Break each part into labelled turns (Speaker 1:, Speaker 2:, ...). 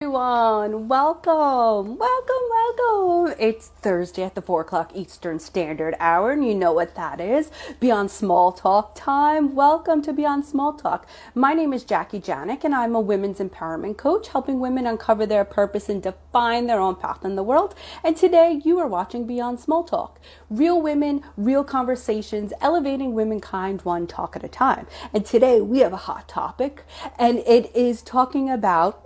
Speaker 1: everyone. Welcome. It's Thursday at the 4 o'clock Eastern Standard Hour, and you know what that is. Beyond Small Talk time. Welcome to Beyond Small Talk. My name is Jackie Janik, and I'm a women's empowerment coach, helping women uncover their purpose and define their own path in the world. And today, you are watching Beyond Small Talk. Real women, real conversations, elevating womankind one talk at a time. And today, we have a hot topic, and it is talking about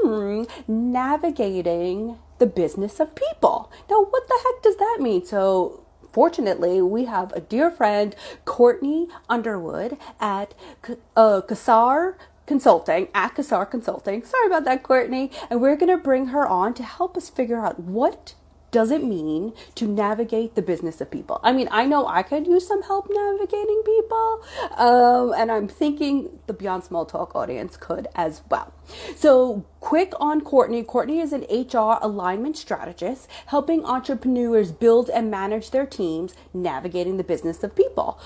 Speaker 1: navigating the business of people. Now, what the heck does that mean? So, fortunately, we have a dear friend, Courtney Underwood at Kassar Consulting. Sorry about that, Courtney. And we're going to bring her on to help us figure out what does it mean to navigate the business of people. I mean, I know I could use some help navigating people, and I'm thinking the Beyond Small Talk audience could as well. So quick on Courtney. Courtney is an HR alignment strategist, helping entrepreneurs build and manage their teams, navigating the business of people.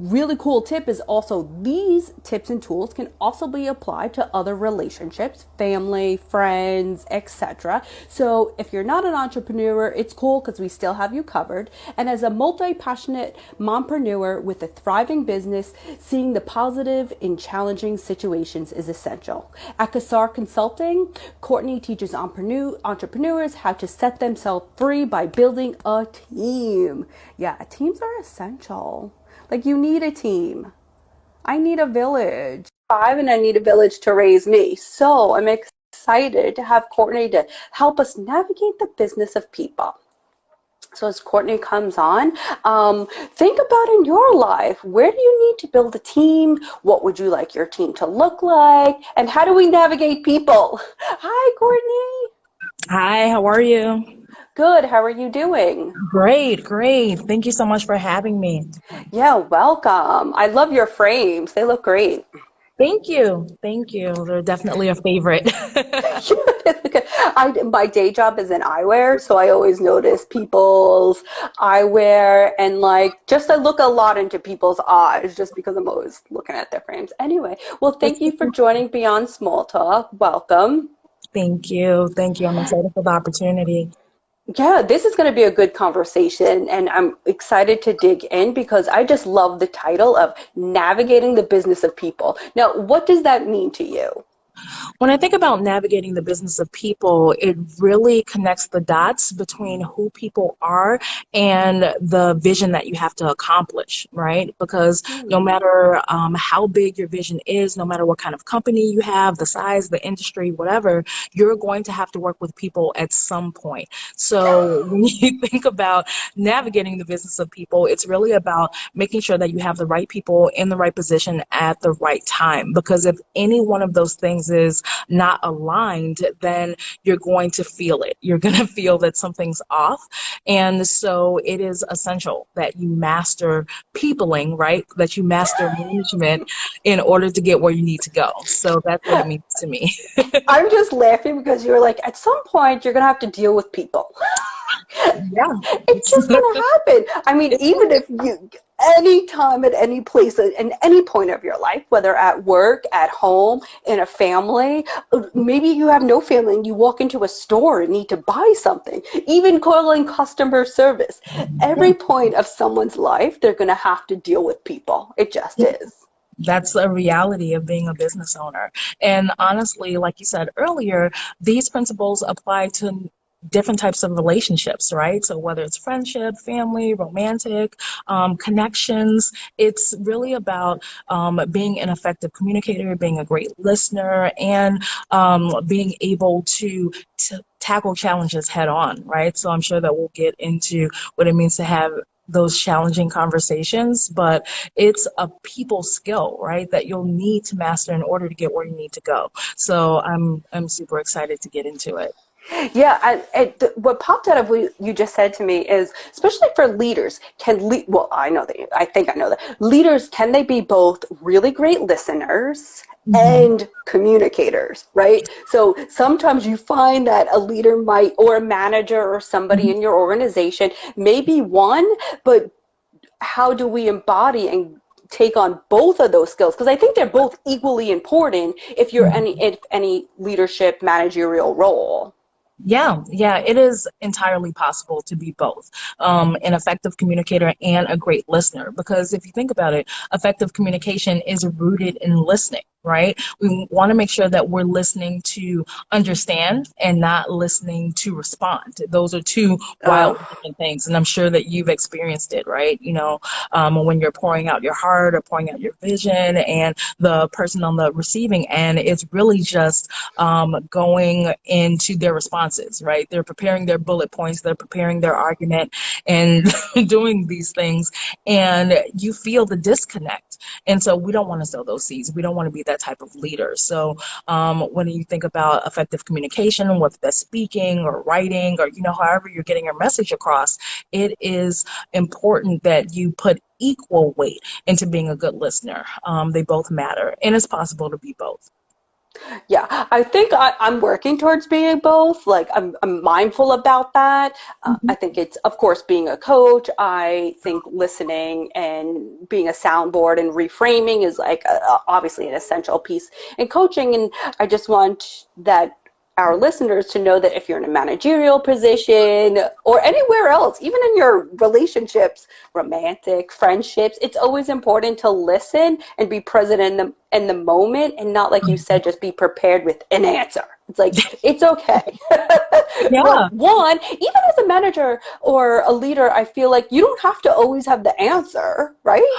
Speaker 1: Really cool tip is also these tips and tools can also be applied to other relationships, family, friends, etc. So if you're not an entrepreneur, it's cool because we still have you covered. And as a multi-passionate mompreneur with a thriving business, seeing the positive in challenging situations is essential. At Kassar Consulting, Courtney teaches entrepreneurs how to set themselves free by building a team. Yeah, teams are essential. Like, you need a team. I need a village. And I need a village to raise me. So I'm excited to have Courtney to help us navigate the business of people. So as Courtney comes on, think about in your life, where do you need to build a team? What would you like your team to look like? And how do we navigate people? Hi, Courtney.
Speaker 2: Hi, how are you?
Speaker 1: Good. How are you doing?
Speaker 2: Great. Thank you so much for having me.
Speaker 1: Yeah, welcome. I love your frames. They look great.
Speaker 2: Thank you. They're definitely a favorite.
Speaker 1: My day job is in eyewear, so I always notice people's eyewear and I look a lot into people's eyes just because I'm always looking at their frames. Anyway, well, thank you for joining Beyond Small Talk. Welcome.
Speaker 2: Thank you. I'm excited for the opportunity.
Speaker 1: Yeah, this is going to be a good conversation, and I'm excited to dig in because I just love the title of Navigating the Business of People. Now, what does that mean to you?
Speaker 2: When I think about navigating the business of people, it really connects the dots between who people are and the vision that you have to accomplish, right? Because no matter how big your vision is, no matter what kind of company you have, the size, the industry, whatever, you're going to have to work with people at some point. So when you think about navigating the business of people, it's really about making sure that you have the right people in the right position at the right time. Because if any one of those things is not aligned, then you're going to feel it. You're going to feel that something's off. And so it is essential that you master peopling, right? That you master management in order to get where you need to go. So that's what it means to me.
Speaker 1: I'm just laughing because you're like, at some point, you're going to have to deal with people.
Speaker 2: Yeah.
Speaker 1: It's just going to happen. I mean, even if you, anytime, at any place, in any point of your life, whether at work, at home, in a family, maybe you have no family and you walk into a store and need to buy something, even calling customer service. Every point of someone's life, they're going to have to deal with people. It just is.
Speaker 2: That's a reality of being a business owner. And honestly, like you said earlier, these principles apply to different types of relationships, right? So whether it's friendship, family, romantic, connections, it's really about being an effective communicator, being a great listener, and being able to tackle challenges head on, right? So I'm sure that we'll get into what it means to have those challenging conversations, but it's a people skill, right, that you'll need to master in order to get where you need to go. So I'm super excited to get into it.
Speaker 1: Yeah, what popped out of what you just said to me is, especially for leaders, I think I know that. Leaders, can they be both really great listeners and communicators, right? So sometimes you find that a leader might, or a manager or somebody in your organization may be one, but how do we embody and take on both of those skills? Because I think they're both equally important if you're if any leadership managerial role.
Speaker 2: Yeah, it is entirely possible to be both an effective communicator and a great listener. Because if you think about it, effective communication is rooted in listening, right? We want to make sure that we're listening to understand and not listening to respond. Those are two
Speaker 1: Uh,
Speaker 2: wildly different things. And I'm sure that you've experienced it, right? When you're pouring out your heart or pouring out your vision, and the person on the receiving end is really just going into their responses, right? They're preparing their bullet points, they're preparing their argument and doing these things, and you feel the disconnect. And so we don't want to sow those seeds. We don't want to be that type of leader. So when you think about effective communication, whether that's speaking or writing or, however you're getting your message across, it is important that you put equal weight into being a good listener. They both matter, and it's possible to be both.
Speaker 1: Yeah, I think I'm working towards being both. Like, I'm mindful about that. I think it's, of course, being a coach. I think listening and being a soundboard and reframing is like obviously an essential piece in coaching. And I just want that our listeners to know that if you're in a managerial position or anywhere else, even in your relationships, romantic, friendships, it's always important to listen and be present in the moment, and not, like you said, just be prepared with an answer. It's like, it's okay.
Speaker 2: Yeah.
Speaker 1: Well, one, even as a manager or a leader, I feel like you don't have to always have the answer, right?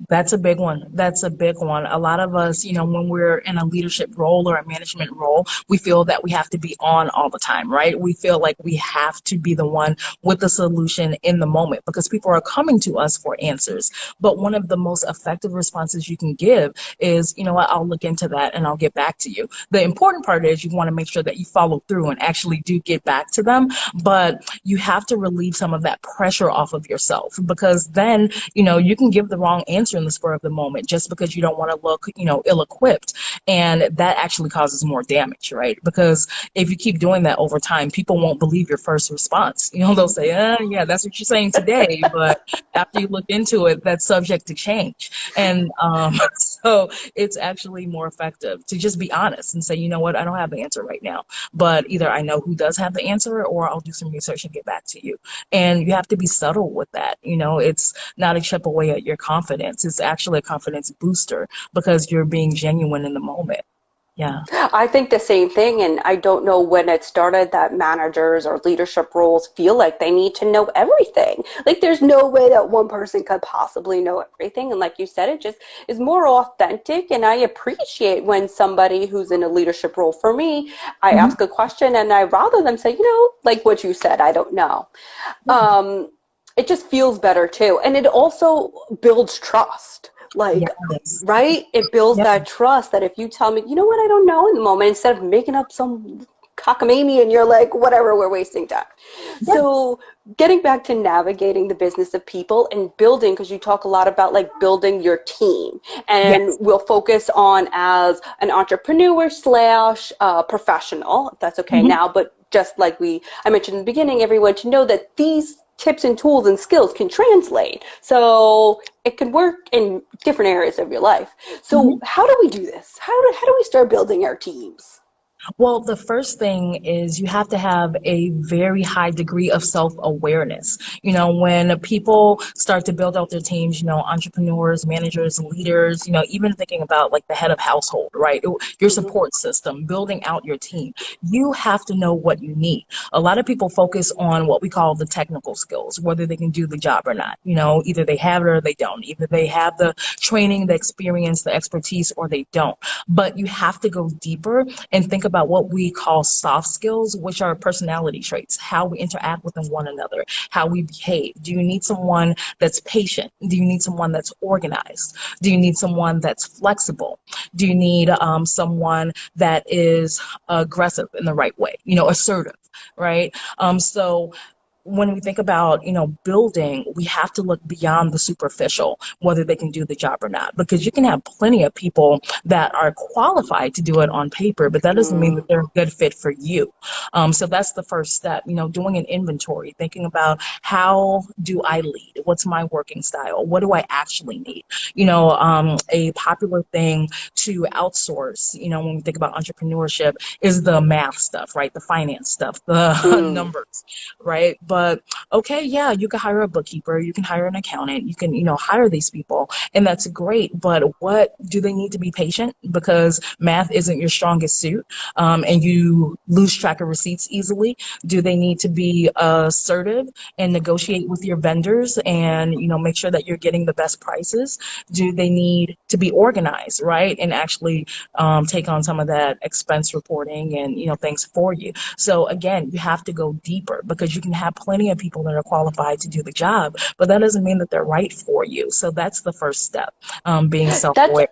Speaker 2: That's a big one. That's a big one. A lot of us, when we're in a leadership role or a management role, we feel that we have to be on all the time, right? We feel like we have to be the one with the solution in the moment because people are coming to us for answers. But one of the most effective responses you can give is, you know what, I'll look into that and I'll get back to you. The important part is you want to make sure that you follow through and actually do get back to them. But you have to relieve some of that pressure off of yourself, because then, you can give the wrong answer in the spur of the moment just because you don't want to look, ill-equipped. And that actually causes more damage, right? Because if you keep doing that over time, people won't believe your first response. They'll say, yeah, that's what you're saying today. But after you look into it, that's subject to change. And so it's actually more effective to just be honest and say, you know what, I don't have the answer right now. But either I know who does have the answer, or I'll do some research and get back to you. And you have to be subtle with that. It's not a chip away at your confidence. It's actually a confidence booster because you're being genuine in the moment. Yeah.
Speaker 1: I think the same thing, and I don't know when it started that managers or leadership roles feel like they need to know everything. Like, there's no way that one person could possibly know everything. And like you said, it just is more authentic. And I appreciate when somebody who's in a leadership role, for me, I
Speaker 2: Mm-hmm.
Speaker 1: ask a question and I rather them say, like what you said, I don't know. It just feels better too. And it also builds trust. Like,
Speaker 2: Yes.
Speaker 1: right? It builds
Speaker 2: Yep.
Speaker 1: that trust that if you tell me, you know what, I don't know in the moment, instead of making up some cockamamie and you're like, whatever, we're wasting time.
Speaker 2: Yep.
Speaker 1: So getting back to navigating the business of people and building, because you talk a lot about like building your team, and
Speaker 2: Yes.
Speaker 1: we'll focus on as an entrepreneur slash professional, if that's okay
Speaker 2: Mm-hmm.
Speaker 1: now, but just like I mentioned in the beginning, everyone to know that these tips and tools and skills can translate. So it can work in different areas of your life.
Speaker 2: Mm-hmm.
Speaker 1: So how do we do this? How do we start building our teams?
Speaker 2: Well, the first thing is you have to have a very high degree of self-awareness. When people start to build out their teams, entrepreneurs, managers, leaders, even thinking about like the head of household, right? Your
Speaker 1: Mm-hmm.
Speaker 2: support system, building out your team. You have to know what you need. A lot of people focus on what we call the technical skills, whether they can do the job or not. Either they have it or they don't. Either they have the training, the experience, the expertise, or they don't. But you have to go deeper and think about what we call soft skills, which are personality traits, how we interact with one another, how we behave. Do you need someone that's patient? Do you need someone that's organized? Do you need someone that's flexible? Do you need someone that is aggressive in the right way, assertive, right? So when we think about, building, we have to look beyond the superficial, whether they can do the job or not, because you can have plenty of people that are qualified to do it on paper, but that doesn't mean that they're a good fit for you. So that's the first step, doing an inventory, thinking about how do I lead? What's my working style? What do I actually need? A popular thing to outsource, when we think about entrepreneurship, is the math stuff, right? The finance stuff, the
Speaker 1: Mm.
Speaker 2: numbers, right? But okay, yeah, you can hire a bookkeeper, you can hire an accountant, you can, hire these people, and that's great. But what do they need to be patient? Because math isn't your strongest suit, and you lose track of receipts easily. Do they need to be assertive and negotiate with your vendors and, make sure that you're getting the best prices? Do they need to be organized, right? And actually take on some of that expense reporting and, things for you. So again, you have to go deeper, because you can have plenty of people that are qualified to do the job, but that doesn't mean that they're right for you. So that's the first step, being
Speaker 1: That's
Speaker 2: self-aware.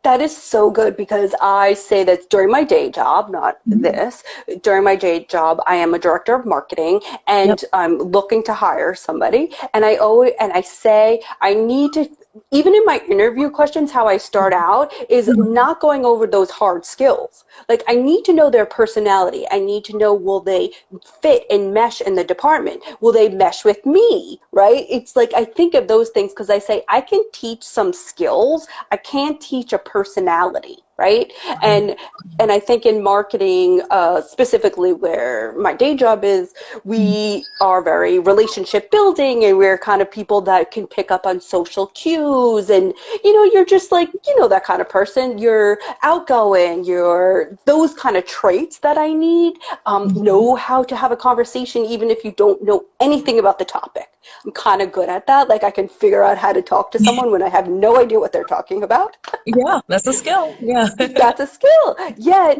Speaker 1: that is so good, because I say that during my day job, not
Speaker 2: Mhm.
Speaker 1: this, during my day job, I am a director of marketing,
Speaker 2: Yep.
Speaker 1: and I'm looking to hire somebody. And I say I need to, even in my interview questions, how I start out is
Speaker 2: Mhm.
Speaker 1: not going over those hard skills. Like, I need to know their personality. I need to know, will they fit and mesh in the department? Will they mesh with me? Right? It's like I think of those things because I say I can teach some skills. I can't teach a personality, right?
Speaker 2: Right.
Speaker 1: And I think in marketing, specifically where my day job is,
Speaker 2: Mhm.
Speaker 1: we are very relationship building, and we're kind of people that can pick up on social cues. And, you're just like, that kind of person. You're outgoing, you're those kind of traits that I need.
Speaker 2: Mhm.
Speaker 1: Know how to have a conversation, even if you don't know anything about the topic. I'm kind of good at that. Like, I can figure out how to talk to someone when I have no idea what they're talking about.
Speaker 2: Yeah, that's a skill. Yeah.
Speaker 1: That's a skill. Yeah,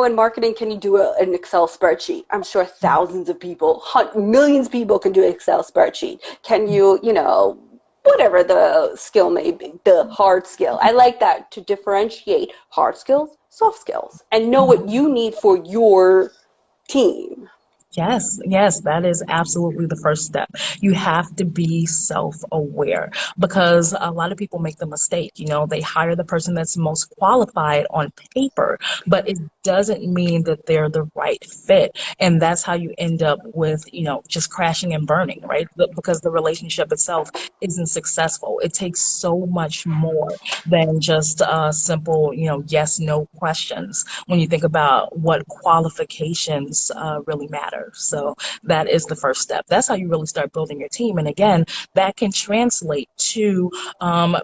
Speaker 1: in marketing, can you do an Excel spreadsheet? I'm sure thousands of people, millions of people can do an Excel spreadsheet. Can you, whatever the skill may be, the hard skill. I like that, to differentiate hard skills, soft skills, and know what you need for your team.
Speaker 2: Yes, yes, that is absolutely the first step. You have to be self-aware, because a lot of people make the mistake, they hire the person that's most qualified on paper, but it doesn't mean that they're the right fit. And that's how you end up with, just crashing and burning, right? Because the relationship itself isn't successful. It takes so much more than just simple, yes, no questions when you think about what qualifications really matter. So that is the first step. That's how you really start building your team. And again, that can translate to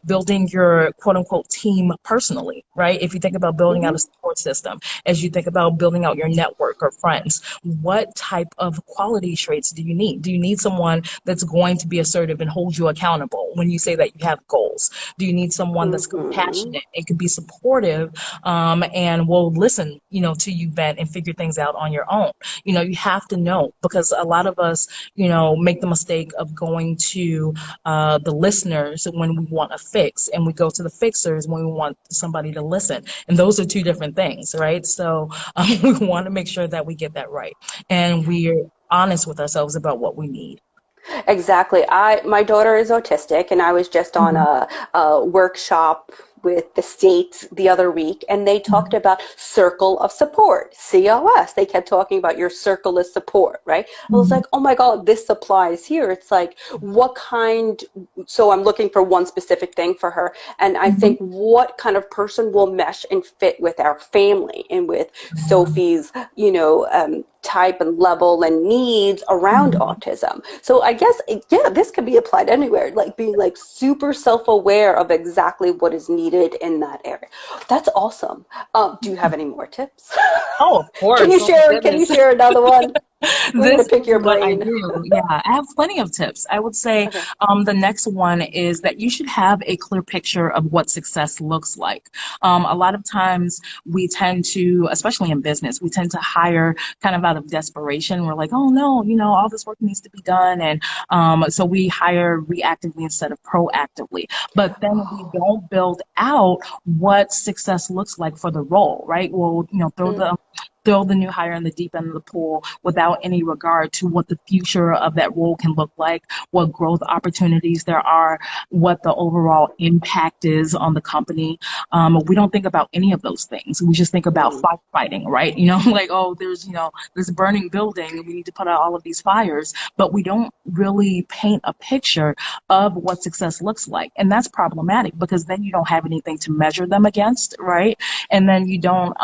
Speaker 2: building your quote unquote team personally, right? If you think about building out
Speaker 1: Mm-hmm.
Speaker 2: a support system, as you think about building out your network or friends, what type of quality traits do you need? Do you need someone that's going to be assertive and hold you accountable when you say that you have goals? Do you need someone that's
Speaker 1: Mm-hmm.
Speaker 2: compassionate and can be supportive, and will listen, to you vent and figure things out on your own? You have to know, because a lot of us, make the mistake of going to the listeners when we want a fix, and we go to the fixers when we want somebody to listen. And those are two different things, right? So we want to make sure that we get that right, and we're honest with ourselves about what we need.
Speaker 1: Exactly. My daughter is autistic, and I was just on
Speaker 2: Mhm.
Speaker 1: a workshop with the state the other week, and they talked
Speaker 2: Mhm.
Speaker 1: about circle of support, COS. They kept talking about your circle of support, right? I was
Speaker 2: Mhm.
Speaker 1: like, oh my God, this applies here. It's like, what kind? So I'm looking for one specific thing for her, and I
Speaker 2: Mhm.
Speaker 1: think what kind of person will mesh and fit with our family and with Sophie's, type and level and needs around
Speaker 2: Mhm.
Speaker 1: autism. So I guess, yeah, this could be applied anywhere, like being like super self-aware of exactly what is needed in that area. That's awesome. Do you have any more tips?
Speaker 2: Oh, of
Speaker 1: Can
Speaker 2: course.
Speaker 1: you
Speaker 2: Oh my
Speaker 1: share? Can you
Speaker 2: goodness.
Speaker 1: share another one? We're gonna
Speaker 2: This
Speaker 1: pick
Speaker 2: is
Speaker 1: your
Speaker 2: what I
Speaker 1: brain.
Speaker 2: do. Yeah, I have plenty of tips. I would say
Speaker 1: Okay.
Speaker 2: the next one is that you should have a clear picture of what success looks like. A lot of times we tend to, especially in business, we tend to hire kind of out of desperation. We're like, oh no, all this work needs to be done. And so we hire reactively instead of proactively. But then we don't build out what success looks like for the role, right? We'll, throw the throw the new hire in the deep end of the pool without any regard to what the future of that role can look like, what growth opportunities there are, what the overall impact is on the company. We don't think about any of those things. We just think about
Speaker 1: Mm.
Speaker 2: firefighting, right? Like, oh, there's, this burning building and we need to put out all of these fires, but we don't really paint a picture of what success looks like. And that's problematic because then you don't have anything to measure them against, right? And then you don't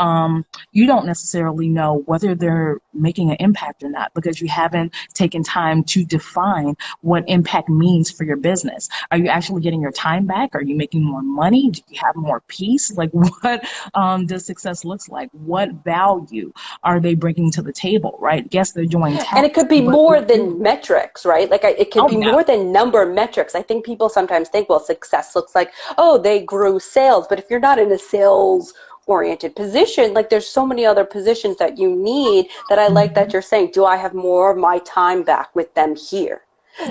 Speaker 2: necessarily know whether they're making an impact or not because you haven't taken time to define what impact means for your business. Are you actually getting your time back? Are you making more money? Do you have more peace? Like, what does success looks like? What value are they bringing to the table, right? Yes, they're doing
Speaker 1: And it
Speaker 2: tasks,
Speaker 1: could be
Speaker 2: but
Speaker 1: more than metrics, right? Like it could
Speaker 2: oh
Speaker 1: be
Speaker 2: yeah.
Speaker 1: more than number metrics. I think people sometimes think, well, success looks like, oh, they grew sales. But if you're not in a sales oriented position, like there's so many other positions that you need that I like that
Speaker 2: Mhm.
Speaker 1: you're saying, do I have more of my time back with them here?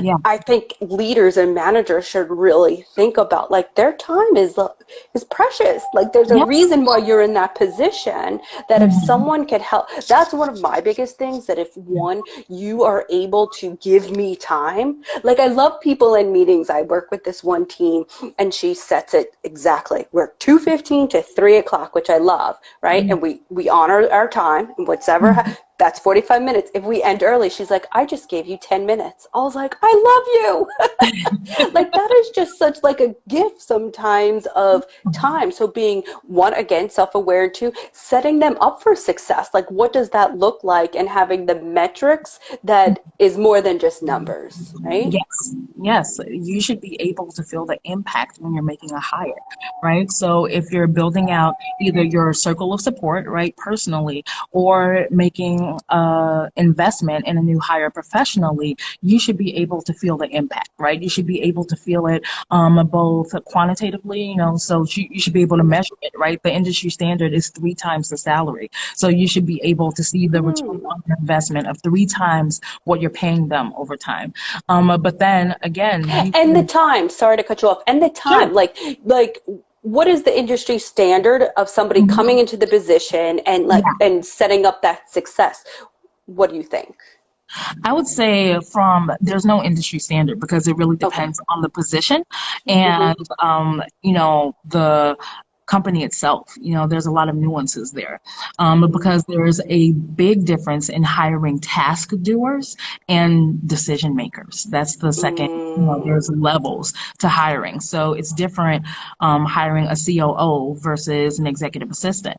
Speaker 2: Yeah.
Speaker 1: I think leaders and managers should really think about like their time is precious. Like there's a
Speaker 2: Yeah.
Speaker 1: reason why you're in that position that if
Speaker 2: Mhm.
Speaker 1: someone could help, that's one of my biggest things that if one, you are able to give me time. Like I love people in meetings. I work with this one team and she sets it exactly. We're 2:15 to 3 o'clock, which I love, right? And we honor our time and whatever
Speaker 2: Mhm.
Speaker 1: that's 45 minutes. If we end early, she's like, I just gave you 10 minutes. I was like, I love you. Like that is just such like a gift sometimes of time. So being one, again, self-aware, and two, setting them up for success. Like what does that look like and having the metrics that is more than just numbers, right?
Speaker 2: Yes, yes, you should be able to feel the impact when you're making a hire, right? So if you're building out either your circle of support, right, personally, or making investment in a new hire professionally, you should be able to feel the impact, right? You should be able to feel it both quantitatively, so you should be able to measure it, right? The industry standard is 3 times the salary. So you should be able to see the return
Speaker 1: Hmm.
Speaker 2: on your investment of 3 times what you're paying them over time. But then again, you
Speaker 1: And the
Speaker 2: can,
Speaker 1: time, sorry to cut you off, and the
Speaker 2: sure.
Speaker 1: time, like what is the industry standard of somebody coming
Speaker 2: Mhm.
Speaker 1: into the position and like
Speaker 2: Yeah,
Speaker 1: and setting up that success? What do you think?
Speaker 2: I would say there's no industry standard because it really
Speaker 1: Okay.
Speaker 2: depends on the position
Speaker 1: Mm-hmm.
Speaker 2: and, the company itself. There's a lot of nuances there because there's a big difference in hiring task doers and decision makers. That's the second. There's
Speaker 1: Mm.
Speaker 2: levels to hiring. So it's different hiring a COO versus an executive assistant.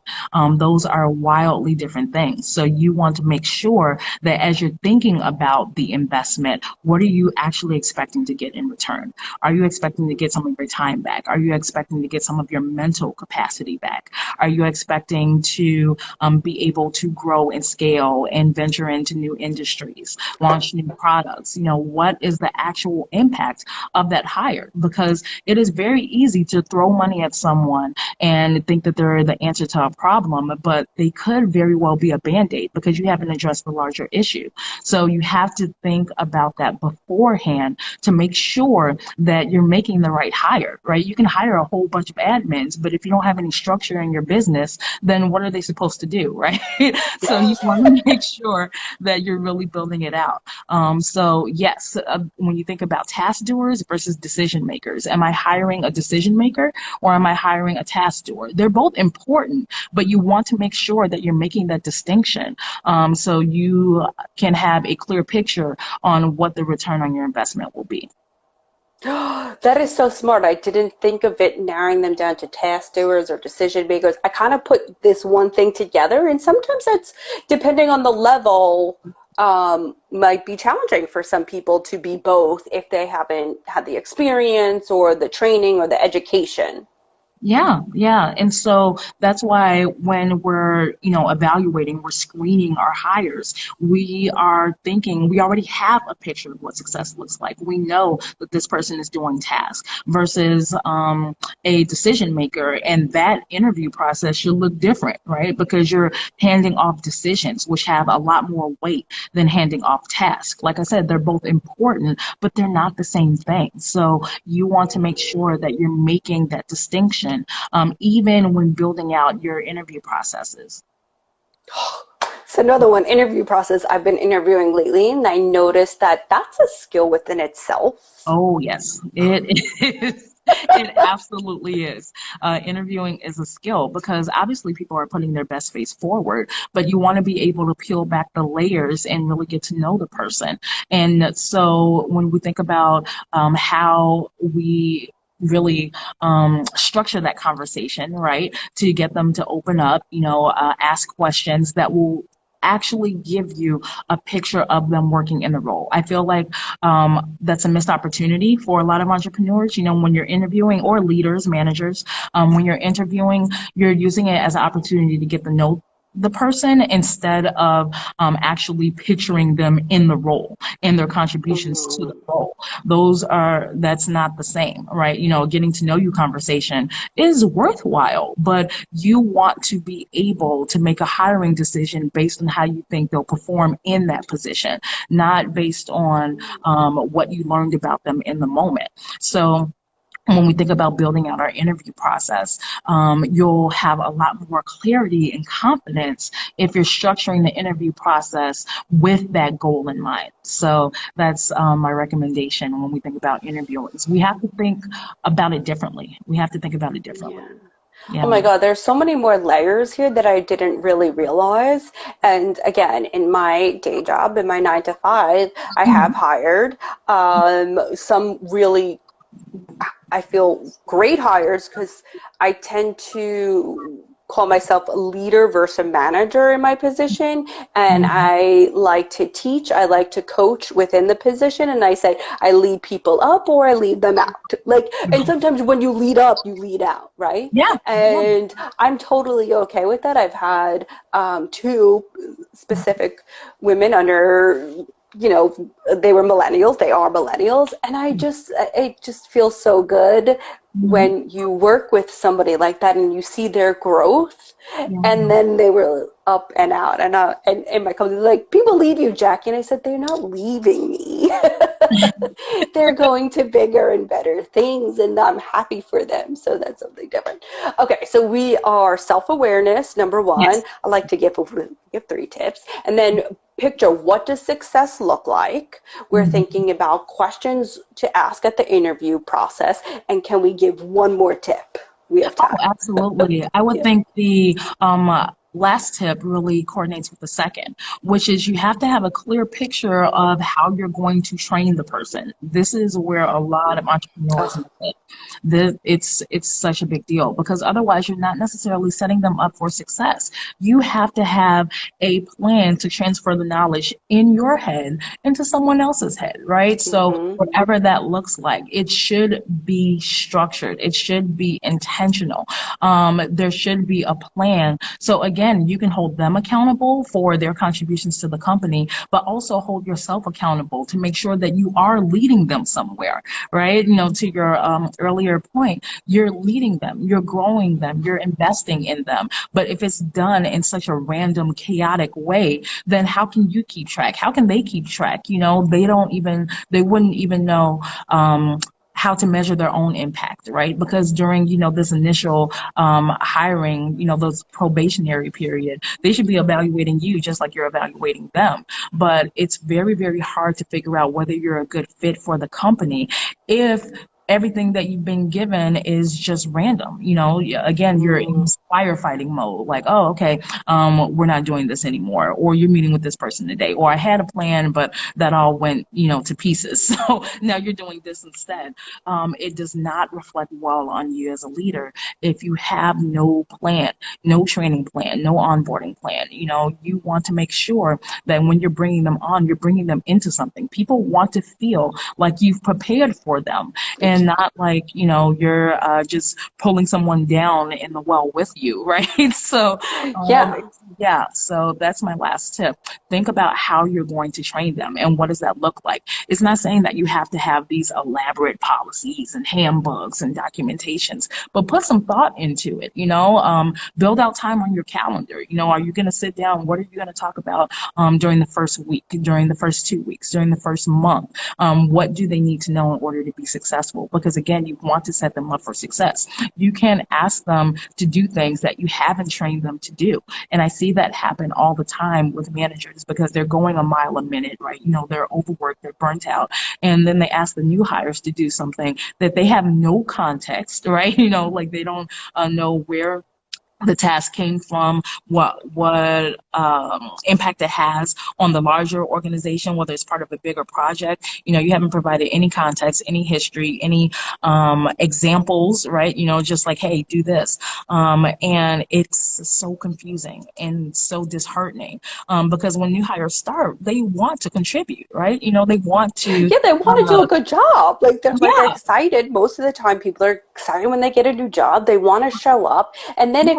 Speaker 2: Those are wildly different things. So you want to make sure that as you're thinking about the investment, what are you actually expecting to get in return? Are you expecting to get some of your time back? Are you expecting to get some of your mental capacity back? Are you expecting to be able to grow and scale and venture into new industries, launch new products? What is the actual impact of that hire? Because it is very easy to throw money at someone and think that they're the answer to a problem, but they could very well be a band-aid because you haven't addressed the larger issue. So you have to think about that beforehand to make sure that you're making the right hire, right? You can hire a whole bunch of admins, but if you don't have any structure in your business, then what are they supposed to do, right? So you want to make sure that you're really building it out. So yes, when you think about task doers versus decision makers, am I hiring a decision maker or am I hiring a task doer? They're both important, but you want to make sure that you're making that distinction so you can have a clear picture on what the return on your investment will be.
Speaker 1: That is so smart. I didn't think of it narrowing them down to task doers or decision makers. I kind of put this one thing together, and sometimes that's depending on the level, might be challenging for some people to be both if they haven't had the experience or the training or the education.
Speaker 2: Yeah, yeah. And so that's why when we're, evaluating, we're screening our hires, we are thinking we already have a picture of what success looks like. We know that this person is doing tasks versus a decision maker. And that interview process should look different, right? Because you're handing off decisions, which have a lot more weight than handing off tasks. Like I said, they're both important, but they're not the same thing. So you want to make sure that you're making that distinction even when building out your interview processes.
Speaker 1: So another one, interview process. I've been interviewing lately, and I noticed that that's a skill within itself.
Speaker 2: Oh, yes, it is. It absolutely is. Interviewing is a skill because obviously people are putting their best face forward, but you want to be able to peel back the layers and really get to know the person. And so when we think about how we really structure that conversation, right, to get them to open up, ask questions that will actually give you a picture of them working in the role. I feel like that's a missed opportunity for a lot of entrepreneurs. When you're interviewing or leaders, managers, when you're interviewing, you're using it as an opportunity to get to know the person instead of actually picturing them in the role and their contributions to the
Speaker 1: Mhm.
Speaker 2: role. That's not the same, right? Getting to know you conversation is worthwhile, but you want to be able to make a hiring decision based on how you think they'll perform in that position, not based on what you learned about them in the moment. So when we think about building out our interview process, you'll have a lot more clarity and confidence if you're structuring the interview process with that goal in mind. So that's my recommendation when we think about interviewing. We have to think about it differently. We have to think about it differently.
Speaker 1: Yeah. Oh
Speaker 2: Yeah.
Speaker 1: my God, there's so many more layers here that I didn't really realize. And again, in my day job, in my 9 to 5, I have
Speaker 2: Mhm.
Speaker 1: hired some really, I feel, great hires because I tend to call myself a leader versus a manager in my position. And
Speaker 2: Mhm.
Speaker 1: I like to teach, I like to coach within the position. And I say I lead people up or I lead them out. Like, and sometimes when you lead up, you lead out, right?
Speaker 2: Yeah. Yeah.
Speaker 1: And I'm totally okay with that. I've had two specific women under, they were millennials, they are millennials, and it just feels so good
Speaker 2: Mhm.
Speaker 1: when you work with somebody like that and you see their growth, and
Speaker 2: Yeah.
Speaker 1: then they were up and out, and my company like, people leave you, Jackie, and I said, they're not leaving me. They're going to bigger and better things, and I'm happy for them. So that's something different. Okay, so we are self-awareness, number one.
Speaker 2: Yes.
Speaker 1: I like to give 3 tips, and then picture, what does success look like? We're
Speaker 2: Mhm.
Speaker 1: thinking about questions to ask at the interview process, and can we give one more tip? We have
Speaker 2: Oh,
Speaker 1: time.
Speaker 2: absolutely. I would
Speaker 1: Yeah.
Speaker 2: think the last tip really coordinates with the second, which is you have to have a clear picture of how you're going to train the person. This is where a lot of entrepreneurs
Speaker 1: Oh,
Speaker 2: miss it. It's such a big deal because otherwise you're not necessarily setting them up for success. You have to have a plan to transfer the knowledge in your head into someone else's head, right? So
Speaker 1: mm-hmm.
Speaker 2: whatever that looks like, it should be structured. It should be intentional. There should be a plan. So again, you can hold them accountable for their contributions to the company, but also hold yourself accountable to make sure that you are leading them somewhere, right? To your earlier point, you're leading them, you're growing them, you're investing in them. But if it's done in such a random, chaotic way, then how can you keep track? How can they keep track? They wouldn't even know how to measure their own impact, right? Because during, this initial hiring, those probationary period, they should be evaluating you just like you're evaluating them. But it's very, very hard to figure out whether you're a good fit for the company if everything that you've been given is just random. Again, you're in
Speaker 1: Mm.
Speaker 2: this firefighting mode, like, oh, okay, we're not doing this anymore, or you're meeting with this person today, or I had a plan, but that all went, to pieces. So now you're doing this instead. It does not reflect well on you as a leader if you have no plan, no training plan, no onboarding plan. You want to make sure that when you're bringing them on, you're bringing them into something. People want to feel like you've prepared for them and not like, you're just pulling someone down in the well with you, right? So,
Speaker 1: Yeah.
Speaker 2: yeah, so that's my last tip. Think about how you're going to train them and what does that look like. It's not saying that you have to have these elaborate policies and handbooks and documentations, but put some thought into it. Build out time on your calendar. Are you going to sit down? What are you going to talk about during the first week, during the first 2 weeks, during the first month? What do they need to know in order to be successful accountable because, again, you want to set them up for success. You can ask them to do things that you haven't trained them to do. And I see that happen all the time with managers because they're going a mile a minute, right? They're overworked, they're burnt out. And then they ask the new hires to do something that they have no context, right? Like they don't know where the task came from, what impact it has on the larger organization, whether it's part of a bigger project. You haven't provided any context, any history, any examples, right? Just like, hey, do this. And it's so confusing and so disheartening because when new hires start, they want to contribute, right? They want to.
Speaker 1: Yeah, they want to do a good job. Like they're like
Speaker 2: Yeah.
Speaker 1: excited. Most of the time, people are excited when they get a new job. They want to show up, and then if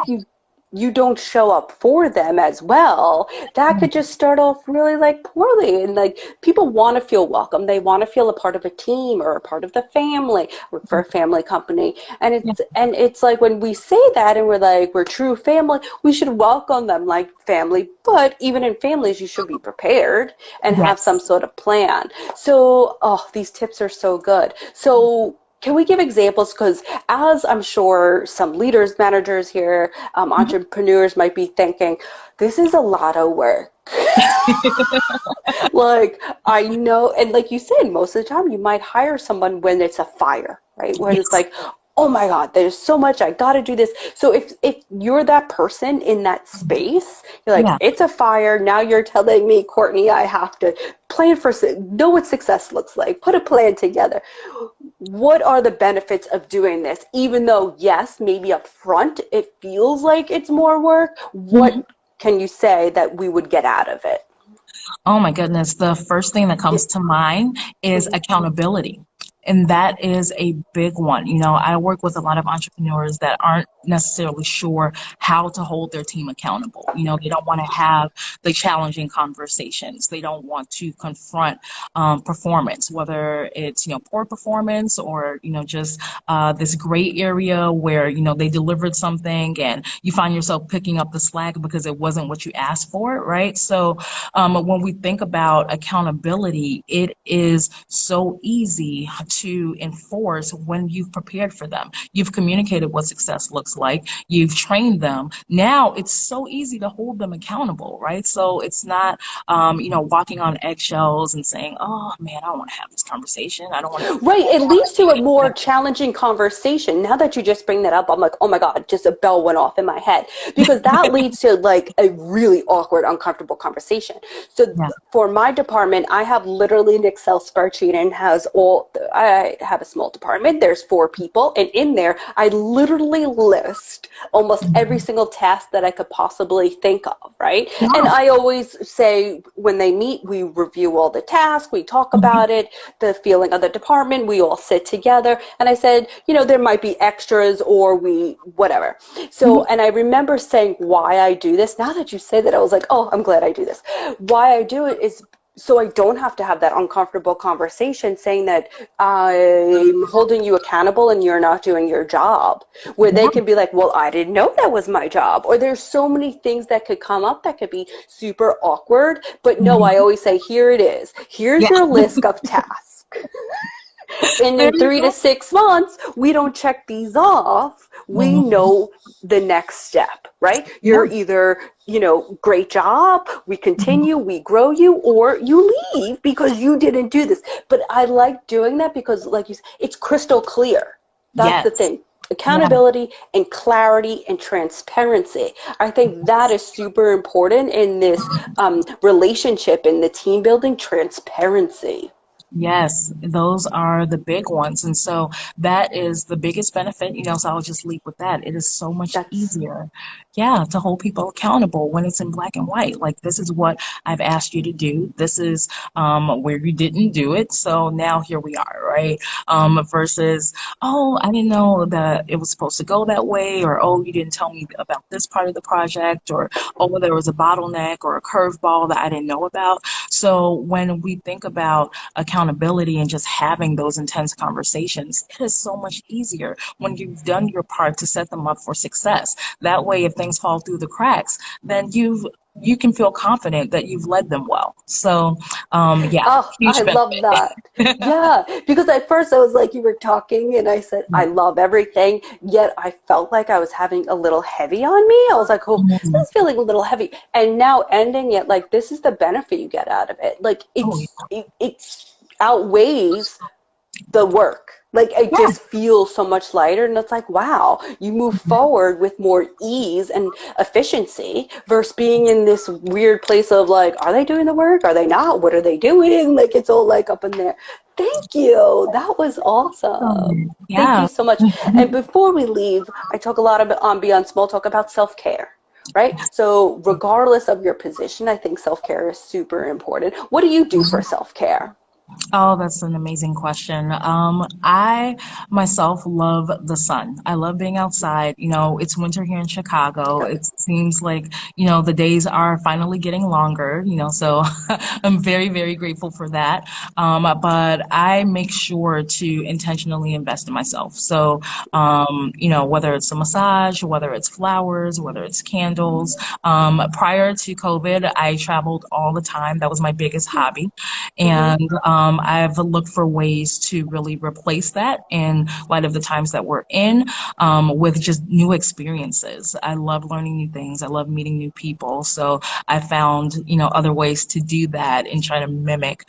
Speaker 1: you don't show up for them as well, that could just start off really like poorly. And like people want to feel welcome. They want to feel a part of a team or a part of the family or for a family company. And it's like when we say that and we're like, we're true family, we should welcome them like family. But even in families, you should be prepared and have some
Speaker 2: Yes.
Speaker 1: sort of plan. So, these tips are so good. So can we give examples? Because as I'm sure some leaders, managers here, entrepreneurs might be thinking, this is a lot of work. Like, I know, and like you said, most of the time you might hire someone when it's a fire, right? When it's
Speaker 2: Yes.
Speaker 1: like, oh my God, there's so much, I gotta do this. So if you're that person in that space, you're like,
Speaker 2: Yeah.
Speaker 1: it's a fire, now you're telling me, Courtney, I have to plan for, know what success looks like, put a plan together. What are the benefits of doing this? Even though, yes, maybe up front it feels like it's more work, what can you say that we would get out of it?
Speaker 2: Oh my goodness. The first thing that comes to mind is accountability. And that is a big one. I work with a lot of entrepreneurs that aren't necessarily sure how to hold their team accountable. They don't want to have the challenging conversations. They don't want to confront performance, whether it's, poor performance or, just this gray area where, they delivered something and you find yourself picking up the slack because it wasn't what you asked for, right? So when we think about accountability, it is so easy to enforce when you've prepared for them. You've communicated what success looks like. You've trained them. Now it's so easy to hold them accountable, right? So it's not, walking on eggshells and saying, oh man, I don't want to have this conversation. I don't want to
Speaker 1: Right, it leads to a more
Speaker 2: have
Speaker 1: challenging conversation. Now that you just bring that up, I'm like, oh my God, just a bell went off in my head because that leads to like a really awkward, uncomfortable conversation. So
Speaker 2: yeah.
Speaker 1: for my department, I have literally an Excel spreadsheet and I have a small department. There's 4 people, and in there, I literally list almost every single task that I could possibly think of, right? And
Speaker 2: Yeah.
Speaker 1: I always say when they meet, we review all the tasks, we talk about it, the feeling of the department, we all sit together. And I said, there might be extras or whatever. So, and I remember saying why I do this. Now that you say that, I was like, oh, I'm glad I do this. Why I do it is so I don't have to have that uncomfortable conversation saying that I'm holding you accountable and you're not doing your job, where they can be like, well, I didn't know that was my job. Or there's so many things that could come up that could be super awkward. But no, I always say, here it is. Here's
Speaker 2: Yeah.
Speaker 1: your list of tasks. And
Speaker 2: There
Speaker 1: in
Speaker 2: you
Speaker 1: 3 to 6 months, we don't check these off. We
Speaker 2: go.
Speaker 1: know the next step, right?
Speaker 2: Yeah.
Speaker 1: You're either, great job, we continue, we grow you, or you leave because you didn't do this. But I like doing that because, like you said, it's crystal clear. That's the
Speaker 2: Yes.
Speaker 1: thing.
Speaker 2: Yeah.
Speaker 1: Accountability and clarity and transparency. I think that is super important in this relationship, in the team building, transparency.
Speaker 2: Yes, those are the big ones. And so that is the biggest benefit, so I'll just leave with that. It is so much
Speaker 1: That's
Speaker 2: easier, yeah, to hold people accountable when it's in black and white. Like, this is what I've asked you to do. This is where you didn't do it. So now here we are, right? Versus, oh, I didn't know that it was supposed to go that way, or, oh, you didn't tell me about this part of the project, or, oh, there was a bottleneck or a curveball that I didn't know about. So when we think about accountability and just having those intense conversations, it is so much easier when you've done your part to set them up for success. That way, if things fall through the cracks, then you've you can feel confident that you've led them well. So, yeah,
Speaker 1: Oh, I
Speaker 2: huge
Speaker 1: love that.
Speaker 2: benefit.
Speaker 1: Yeah, because at first I was like, you were talking, and I said, I love everything, yet I felt like I was having a little heavy on me. I was like, oh, this
Speaker 2: Mhm.
Speaker 1: is feeling a little heavy. And now ending it, like, this is the benefit you get out of it. Like,
Speaker 2: Oh,
Speaker 1: it outweighs the work. Like it
Speaker 2: yeah.
Speaker 1: just feels so much lighter, and it's like, wow, you move forward with more ease and efficiency versus being in this weird place of like, are they doing the work? Are they not? What are they doing? Like it's all like up in there. Thank you. That was awesome. Thank you
Speaker 2: Yeah.
Speaker 1: so much. And before we leave, I talk a lot about on Beyond Small Talk about self-care. Right? So regardless of your position, I think self-care is super important. What do you do for self-care?
Speaker 2: Oh, that's an amazing question. I myself love the sun. I love being outside. You know, it's winter here in Chicago. It seems like, the days are finally getting longer, so I'm very, very grateful for that. But I make sure to intentionally invest in myself. So, whether it's a massage, whether it's flowers, whether it's candles. Prior to COVID, I traveled all the time. That was my biggest hobby.
Speaker 1: Mm-hmm.
Speaker 2: And I've looked for ways to really replace that in light of the times that we're in, with just new experiences. I love learning new things. I love meeting new people. So I found, other ways to do that and try to mimic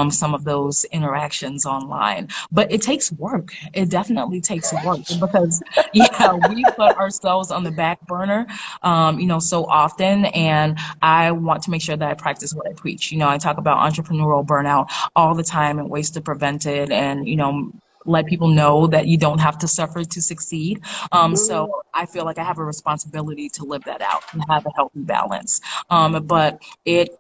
Speaker 2: some of those interactions online. But it takes work. It definitely takes work because, yeah, we put ourselves on the back burner, so often. And I want to make sure that I practice what I preach. I talk about entrepreneurial burnout all the time and ways to prevent it and, let people know that you don't have to suffer to succeed. So I feel like I have a responsibility to live that out and have a healthy balance. But it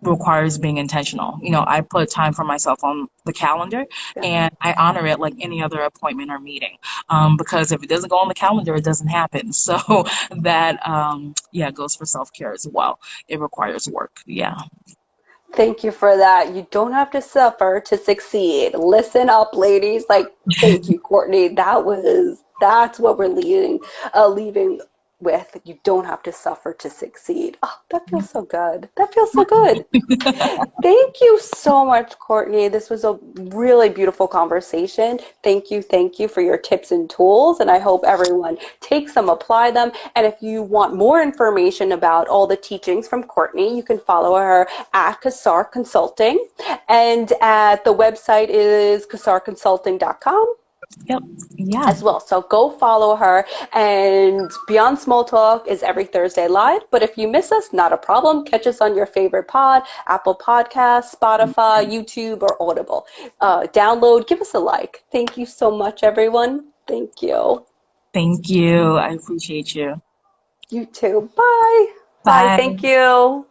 Speaker 2: requires being intentional. I put time for myself on the calendar
Speaker 1: Yeah.
Speaker 2: and I honor it like any other appointment or meeting. Because if it doesn't go on the calendar, it doesn't happen. So that, yeah, goes for self-care as well. It requires work. Yeah.
Speaker 1: Thank you for that. You don't have to suffer to succeed. Listen up, ladies. Like, thank you, Courtney. That's what we're leaving with. You don't have to suffer to succeed. Oh, that feels so good. That feels so good. Thank you so much, Courtney. This was a really beautiful conversation. Thank you for your tips and tools. And I hope everyone takes them, apply them. And if you want more information about all the teachings from Courtney, you can follow her at Kassar Consulting. And at the website is kassarconsulting.com
Speaker 2: Yep. Yeah.
Speaker 1: as well. So go follow her. And Beyond Small Talk is every Thursday live. But if you miss us, not a problem. Catch us on your favorite pod, Apple Podcasts, Spotify, YouTube, or Audible. Download, give us a like. Thank you so much, everyone. Thank you.
Speaker 2: Thank you. I appreciate you.
Speaker 1: You too. Bye. Bye. Thank
Speaker 2: Bye.
Speaker 1: you.